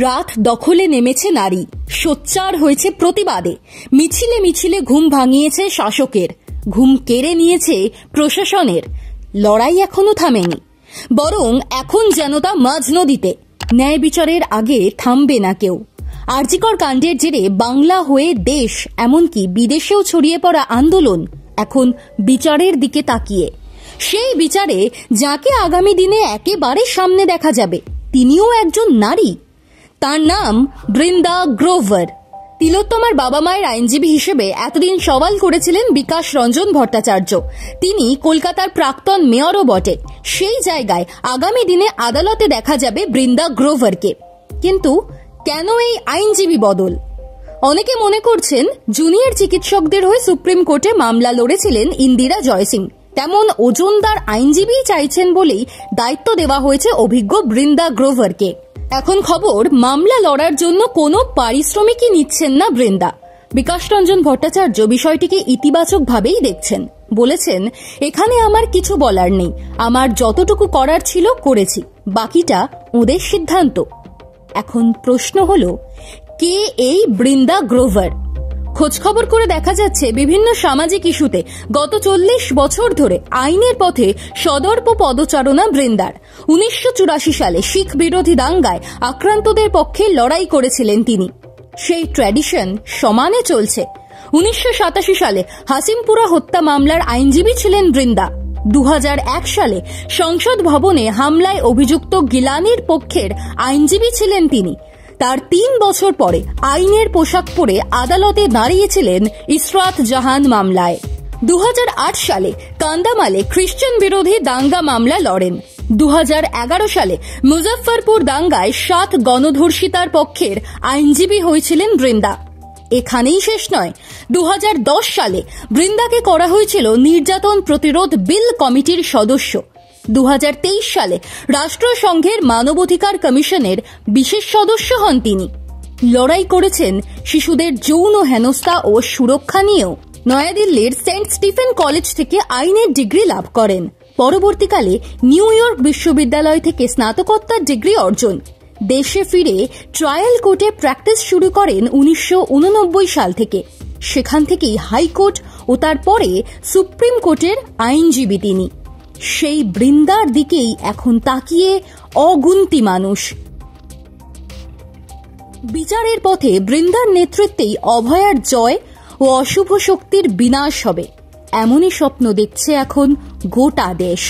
রাত দখলে নেমেছে নারী, সোচ্চার হয়েছে প্রতিবাদে। মিছিলে মিছিলে ঘুম ভাঙিয়েছে শাসকের, ঘুম কেড়ে নিয়েছে প্রশাসনের। লড়াই এখনো থামেনি, বরং এখন যেন তা মাঝ নদীতে। ন্যায় বিচারের আগে থামবে না কেউ। আরজিকর কাণ্ডের জেরে বাংলা হয়ে দেশ, এমনকি বিদেশেও ছড়িয়ে পড়া আন্দোলন এখন বিচারের দিকে তাকিয়ে। সেই বিচারে যাকে আগামী দিনে একেবারে সামনে দেখা যাবে, তিনিও একজন নারী। তার নাম বৃন্দা গ্রোভার। তিলোত্তমার বাবা মায়ের আইনজীবী হিসেবে এতদিন সওয়াল করেছিলেন বিকাশ রঞ্জন ভট্টাচার্য। তিনি কলকাতার প্রাক্তন মেয়রও বটে। সেই জায়গায় আগামী দিনে আদালতে দেখা যাবে বৃন্দা গ্রোভারকে। কিন্তু কেন এই আইনজীবী বদল? অনেকে মনে করছেন জুনিয়র চিকিৎসকদের হয়ে সুপ্রিম কোর্টে মামলা লড়েছিলেন ইন্দিরা জয়সিং। তেমন ওজনদার আইনজীবী চাইছেন বলেই দায়িত্ব দেওয়া হয়েছে অভিজ্ঞ বৃন্দা গ্রোভারকে। এখন খবর, মামলা লড়ার জন্য কোনো পারিশ্রমিকই নিচ্ছেন না বৃন্দা। বিকাশ রঞ্জন ভট্টাচার্য বিষয়টিকে ইতিবাচকভাবেই দেখছেন। বলেছেন, এখানে আমার কিছু বলার নেই, আমার যতটুকু করার ছিল করেছি, বাকিটা ওদের সিদ্ধান্ত। এখন প্রশ্ন হলো, কে এই বৃন্দা গ্রোভার? খোঁজখবর করে দেখা যাচ্ছে বিভিন্ন সামাজিক ইস্যুতে গত 40 বছর ধরে আইনের পথে সদর্প পদচারণা বৃন্দার। 1984 সালে শিখ বিরোধী দাঙ্গায় আক্রান্তদের পক্ষে লড়াই করেছিলেন তিনি। সেই ট্র্যাডিশন সমানে চলছে। 1987 সালে হাসিমপুরা হত্যা মামলার আইনজীবী ছিলেন বৃন্দা। 2001 সালে সংসদ ভবনে হামলায় অভিযুক্ত গিলানির পক্ষের আইনজীবী ছিলেন তিনি। তার 3 বছর পরে আইনের পোশাক পরে আদালতে দাঁড়িয়েছিলেন ইসরাত জাহান মামলায়। 2008 সালে কান্দামালে খ্রিস্টান বিরোধী দাঙ্গা মামলা লড়েন। 2011 সালে মুজফ্ফরপুর দাঙ্গায় 7 গণধর্ষিতার পক্ষের আইনজীবী হয়েছিলেন বৃন্দা। এখানেই শেষ নয়, 2010 সালে বৃন্দাকে করা হয়েছিল নির্যাতন প্রতিরোধ বিল কমিটির সদস্য। 2023 সালে রাষ্ট্রসংঘের মানবাধিকার কমিশনের বিশেষ সদস্য হন তিনি। লড়াই করেছেন শিশুদের যৌন হেনস্থা ও সুরক্ষা নিয়েও। নয়াদিল্লির সেন্ট স্টিফেন কলেজ থেকে আইনের ডিগ্রি লাভ করেন। পরবর্তীকালে নিউ ইয়র্ক বিশ্ববিদ্যালয় থেকে স্নাতকোত্তর ডিগ্রি অর্জন। দেশে ফিরে ট্রায়াল কোর্টে প্র্যাকটিস শুরু করেন 1989 সাল থেকে। সেখান থেকেই হাইকোর্ট ও তারপরে সুপ্রিম কোর্টের আইনজীবী তিনি। সেই বৃন্দার দিকেই এখন তাকিয়ে অগুন্তি মানুষ। বিচারের পথে বৃন্দার নেতৃত্বেই অভয়ার জয় ও অশুভ শক্তির বিনাশ হবে, এমনই স্বপ্ন দেখছে এখন গোটা দেশ।